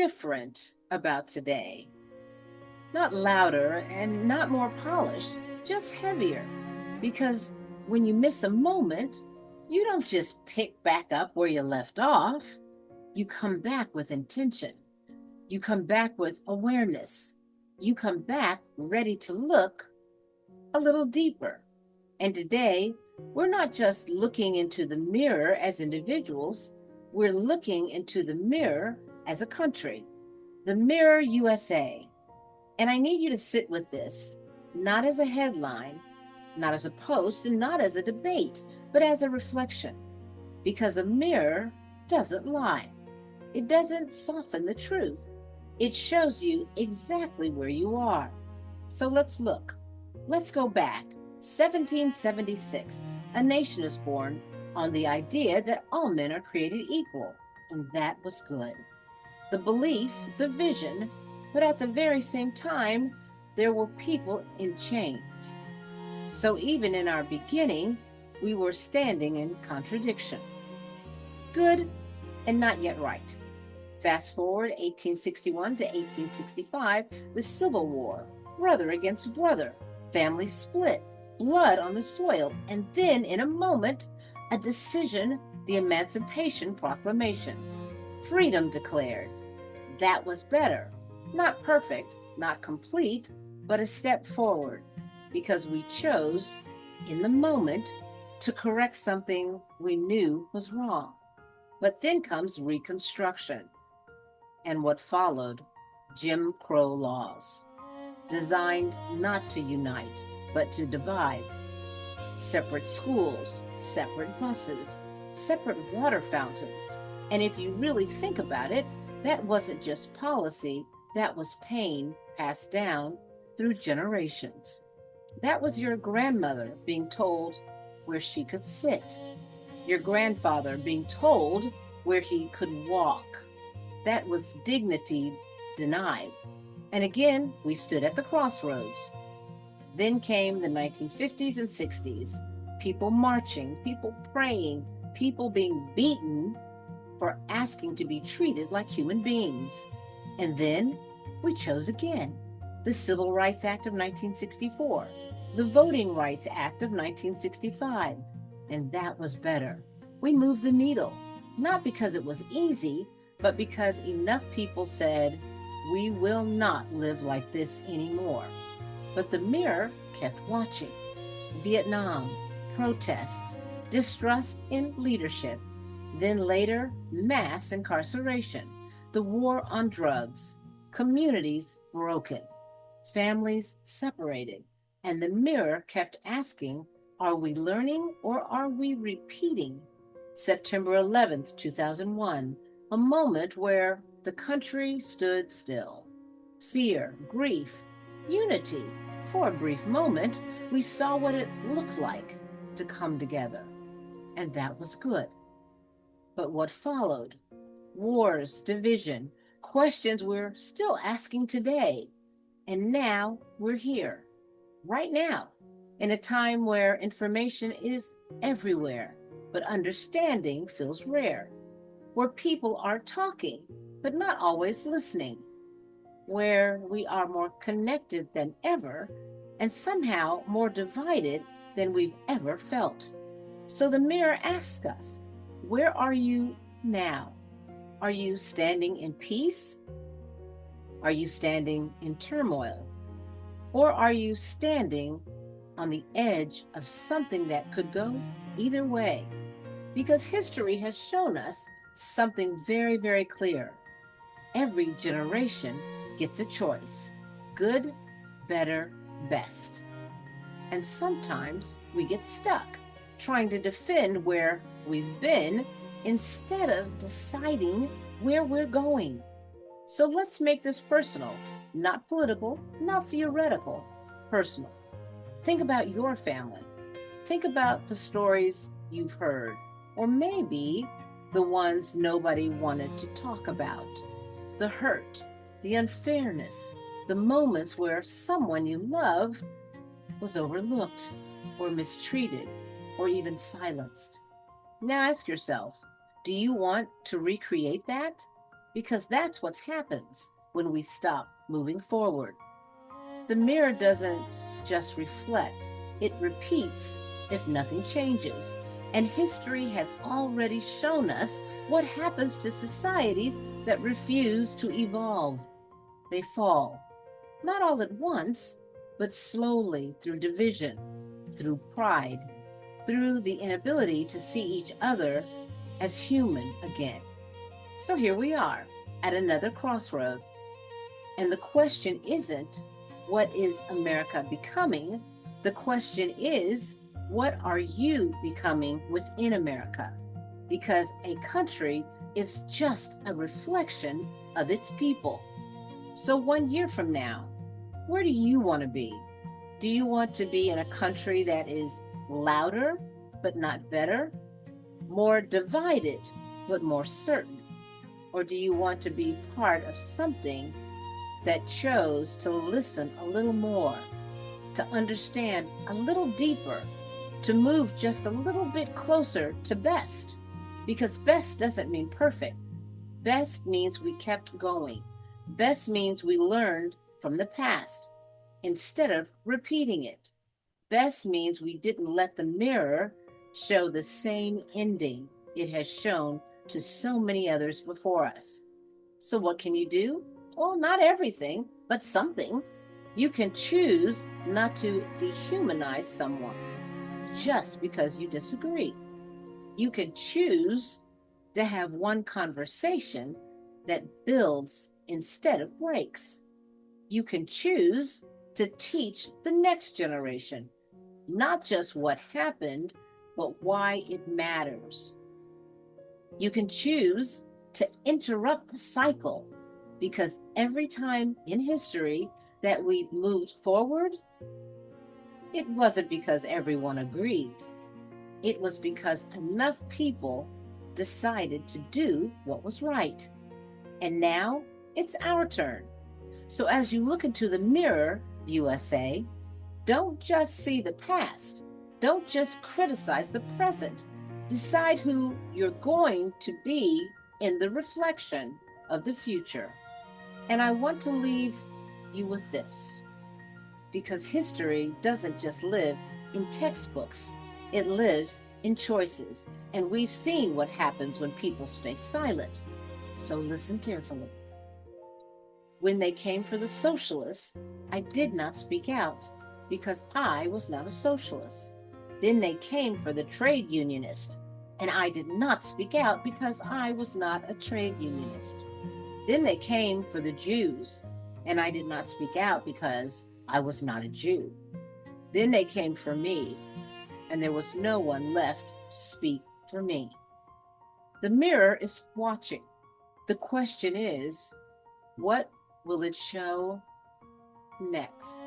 different about today. Not louder and not more polished, just heavier. Because when you miss a moment, you don't just pick back up where you left off. You come back with intention. You come back with awareness. You come back ready to look a little deeper. And today, we're not just looking into the mirror as individuals, we're looking into the mirror as a country, the Mirror USA. And I need you to sit with this, not as a headline, not as a post, and not as a debate, but as a reflection. Because a mirror doesn't lie, it doesn't soften the truth, it shows you exactly where you are. So let's look. Let's go back. 1776. A nation is born on the idea that all men are created equal, and that was good. The belief, the vision, but at the very same time, there were people in chains. So even in our beginning, we were standing in contradiction. Good and not yet right. Fast forward 1861 to 1865, the Civil War, brother against brother, family split, blood on the soil, and then in a moment, a decision, the Emancipation Proclamation. Freedom declared. That was better. Not perfect, not complete, but a step forward because we chose, in the moment, to correct something we knew was wrong. But then comes Reconstruction and what followed, Jim Crow laws, designed not to unite, but to divide. Separate schools, separate buses, separate water fountains. And if you really think about it, that wasn't just policy, that was pain passed down through generations. That was your grandmother being told where she could sit, your grandfather being told where he could walk. That was dignity denied. And again, we stood at the crossroads. Then came the 1950s and 60s, people marching, people praying, people being beaten for asking to be treated like human beings. And then we chose again. The Civil Rights Act of 1964, the Voting Rights Act of 1965, and that was better. We moved the needle, not because it was easy, but because enough people said, we will not live like this anymore. But the mirror kept watching. Vietnam, protests, distrust in leadership, then later, mass incarceration, the war on drugs, communities broken, families separated, and the mirror kept asking, are we learning or are we repeating? September 11th, 2001, a moment where the country stood still. Fear, grief, unity. For a brief moment, we saw what it looked like to come together, and that was good. But what followed? Wars, division, questions we're still asking today. And now we're here, right now, in a time where information is everywhere, but understanding feels rare, where people are talking, but not always listening, where we are more connected than ever, and somehow more divided than we've ever felt. So the mirror asks us, where are you now? Are you standing in peace? Are you standing in turmoil? Or are you standing on the edge of something that could go either way? Because history has shown us something very, very clear. Every generation gets a choice: good, better, best. And sometimes we get stuck trying to defend where we've been instead of deciding where we're going. So let's make this personal, not political, not theoretical, personal. Think about your family. Think about the stories you've heard, or maybe the ones nobody wanted to talk about. The hurt, the unfairness, the moments where someone you love was overlooked or mistreated or even silenced. Now ask yourself, do you want to recreate that? because that's what happens when we stop moving forward. The mirror doesn't just reflect, it repeats if nothing changes. And history has already shown us what happens to societies that refuse to evolve. They fall, not all at once, but slowly through division, through pride, through the inability to see each other as human again. So here we are at another crossroad. And the question isn't, what is America becoming? The question is, what are you becoming within America? Because a country is just a reflection of its people. So 1 year from now, where do you want to be? Do you want to be in a country that is louder but not better, more divided but more certain? Or do you want to be part of something that chose to listen a little more, to understand a little deeper, to move just a little bit closer to best? Because best doesn't mean perfect. Best means we kept going. Best means we learned from the past instead of repeating it. Best means we didn't let the mirror show the same ending it has shown to so many others before us. So, what can you do? Well, not everything, but something. You can choose not to dehumanize someone just because you disagree. You can choose to have one conversation that builds instead of breaks. You can choose to teach the next generation not just what happened, but why it matters. You can choose to interrupt the cycle because every time in history that we've moved forward, it wasn't because everyone agreed. It was because enough people decided to do what was right. And now it's our turn. So as you look into the mirror, USA, don't just see the past. Don't just criticize the present. Decide who you're going to be in the reflection of the future. And I want to leave you with this, because history doesn't just live in textbooks, it lives in choices. And we've seen what happens when people stay silent. So listen carefully. When they came for the socialists, I did not speak out because I was not a socialist. Then they came for the trade unionist, and I did not speak out because I was not a trade unionist. Then they came for the Jews, and I did not speak out because I was not a Jew. Then they came for me, and there was no one left to speak for me. The mirror is watching. The question is, what will it show next?